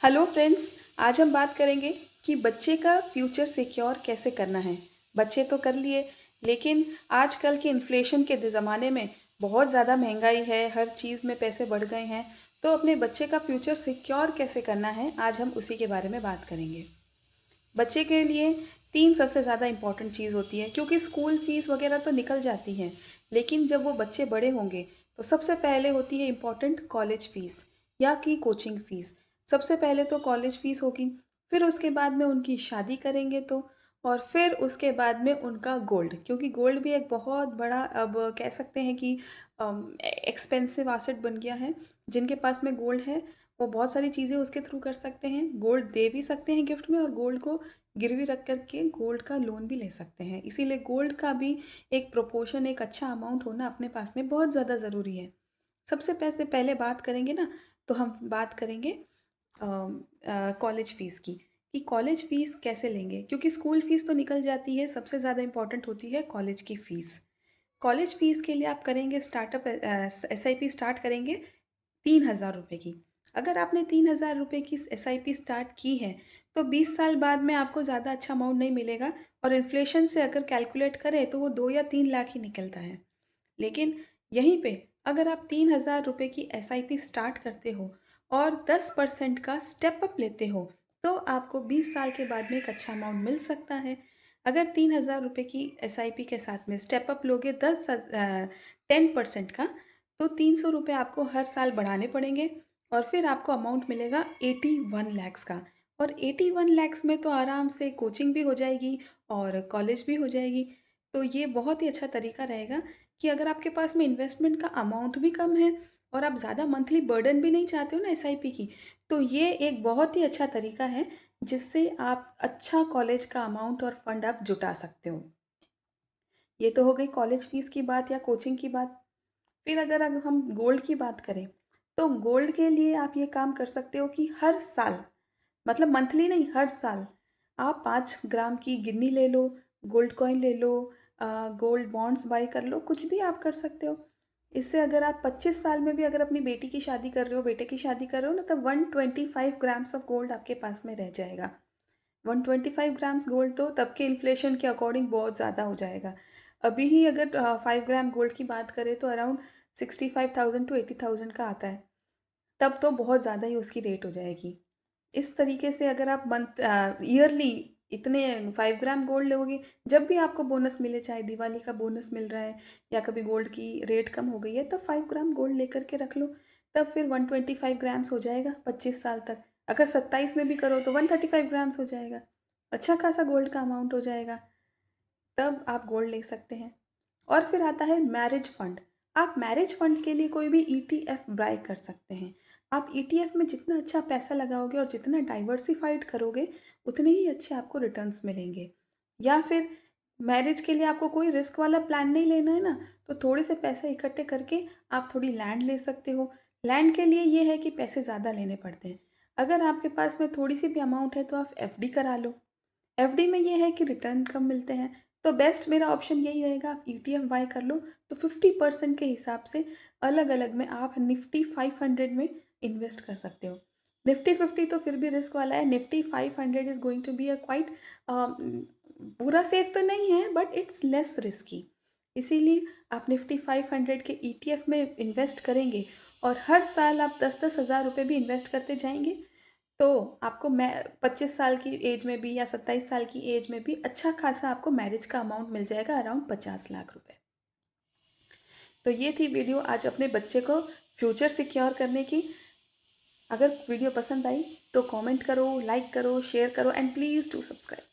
Hello friends. आज हम बात करेंगे कि बच्चे का फ्यूचर सिक्योर कैसे करना है। बच्चे तो कर लिए, लेकिन आजकल के इन्फ्लेशन के ज़माने में बहुत ज़्यादा महंगाई है, हर चीज़ में पैसे बढ़ गए हैं। तो अपने बच्चे का फ्यूचर सिक्योर कैसे करना है, आज हम उसी के बारे में बात करेंगे। बच्चे के लिए 3 सबसे ज़्यादा इम्पॉर्टेंट चीज़ होती है, क्योंकि स्कूल फ़ीस वगैरह तो निकल जाती हैं, लेकिन जब वो बच्चे बड़े होंगे तो सबसे पहले होती है इम्पॉर्टेंट कॉलेज फ़ीस या कि कोचिंग फ़ीस। सबसे पहले तो कॉलेज फ़ीस होगी, फिर उसके बाद में उनकी शादी करेंगे तो, और फिर उसके बाद में उनका गोल्ड, क्योंकि गोल्ड भी एक बहुत बड़ा, अब कह सकते हैं कि एक्सपेंसिव एसेट बन गया है। जिनके पास में गोल्ड है वो बहुत सारी चीज़ें उसके थ्रू कर सकते हैं, गोल्ड दे भी सकते हैं गिफ्ट में, और गोल्ड को गिरवी रख कर के गोल्ड का लोन भी ले सकते हैं। इसीलिए गोल्ड का भी एक प्रोपोर्शन, एक अच्छा अमाउंट होना अपने पास में बहुत ज़्यादा ज़रूरी है। सबसे पहले बात करेंगे ना, तो हम बात करेंगे कॉलेज फ़ीस की, कि कॉलेज फ़ीस कैसे लेंगे, क्योंकि स्कूल फ़ीस तो निकल जाती है, सबसे ज़्यादा इम्पोर्टेंट होती है कॉलेज की फ़ीस। कॉलेज फ़ीस के लिए आप करेंगे स्टार्टअप, एसआईपी स्टार्ट करेंगे 3,000 रुपये की। अगर आपने 3,000 रुपये की एसआईपी स्टार्ट की है, तो 20 साल बाद में आपको ज़्यादा अच्छा अमाउंट नहीं मिलेगा, और इन्फ्लेशन से अगर कैलकुलेट करें तो वो 2 या 3 लाख ही निकलता है। लेकिन यहीं पे अगर आप 3,000 रुपये की एसआईपी स्टार्ट करते हो और 10% का स्टेप अप लेते हो, तो आपको 20 साल के बाद में एक अच्छा अमाउंट मिल सकता है। अगर 3,000 रुपये की एसआईपी के साथ में स्टेप अप लोगे 10% का, तो 300 रुपये आपको हर साल बढ़ाने पड़ेंगे, और फिर आपको अमाउंट मिलेगा 81 लैक्स का। और 81 लैक्स में तो आराम से कोचिंग भी हो जाएगी और कॉलेज भी हो जाएगी। तो ये बहुत ही अच्छा तरीका रहेगा कि अगर आपके पास में इन्वेस्टमेंट का अमाउंट भी कम है और आप ज़्यादा मंथली बर्डन भी नहीं चाहते हो ना एसआईपी की, तो ये एक बहुत ही अच्छा तरीका है जिससे आप अच्छा कॉलेज का अमाउंट और फंड आप जुटा सकते हो। ये तो हो गई कॉलेज फीस की बात या कोचिंग की बात। फिर अगर अब हम गोल्ड की बात करें, तो गोल्ड के लिए आप ये काम कर सकते हो कि हर साल, मतलब मंथली नहीं, हर साल आप 5 ग्राम की गिन्नी ले लो, गोल्ड कॉइन ले लो, गोल्ड बॉन्ड्स बाय कर लो, कुछ भी आप कर सकते हो। इससे अगर आप 25 साल में भी अगर अपनी बेटी की शादी कर रहे हो, बेटे की शादी कर रहे हो ना, तब 125 ग्राम्स ऑफ गोल्ड आपके पास में रह जाएगा। 125 ग्राम्स गोल्ड तो तब के इन्फ्लेशन के अकॉर्डिंग बहुत ज़्यादा हो जाएगा। अभी ही अगर 5 ग्राम गोल्ड की बात करें तो अराउंड 65,000 टू 80,000 का आता है। तब तो बहुत ज़्यादा ही उसकी रेट हो जाएगी। इस तरीके से अगर आप ईयरली इतने 5 ग्राम गोल्ड लोगे, जब भी आपको बोनस मिले, चाहे दिवाली का बोनस मिल रहा है या कभी गोल्ड की रेट कम हो गई है, तो 5 ग्राम गोल्ड लेकर के रख लो। तब फिर 125 ग्राम्स हो जाएगा 25 साल तक। अगर 27 में भी करो तो 135 ग्राम्स हो जाएगा। अच्छा खासा गोल्ड का अमाउंट हो जाएगा। तब आप गोल्ड ले सकते हैं। और फिर आता है मैरिज फंड। आप मैरिज फंड के लिए कोई भी ईटीएफ बाय कर सकते हैं। आप ईटीएफ में जितना अच्छा पैसा लगाओगे और जितना डाइवर्सिफाइड करोगे, उतने ही अच्छे आपको रिटर्न्स मिलेंगे। या फिर मैरिज के लिए आपको कोई रिस्क वाला प्लान नहीं लेना है ना, तो थोड़े से पैसे इकट्ठे करके आप थोड़ी लैंड ले सकते हो। लैंड के लिए ये है कि पैसे ज़्यादा लेने पड़ते हैं। अगर आपके पास में थोड़ी सी भी अमाउंट है तो आप एफडी करा लो। एफडी में ये है कि रिटर्न कम मिलते हैं। तो बेस्ट मेरा ऑप्शन यही रहेगा, आप ईटीएफ बाय कर लो। तो 50% के हिसाब से अलग अलग में आप निफ्टी 500 में इन्वेस्ट कर सकते हो। निफ्टी 50 तो फिर भी रिस्क वाला है, Nifty 500 is going to be a quite, पूरा सेफ तो नहीं है बट इट्स लेस रिस्की। इसीलिए आप निफ्टी 500 के ईटीएफ में इन्वेस्ट करेंगे, और हर साल आप 10-10 हज़ार रुपये भी इन्वेस्ट करते जाएंगे, तो आपको मैं 25 साल की एज में भी या 27 साल की एज में भी अच्छा खासा आपको मैरिज का अमाउंट मिल जाएगा, अराउंड 50 लाख रुपए। तो ये थी वीडियो आज अपने बच्चे को फ्यूचर सिक्योर करने की। अगर वीडियो पसंद आई तो कमेंट करो, लाइक करो, शेयर करो, एंड प्लीज़ डू सब्सक्राइब।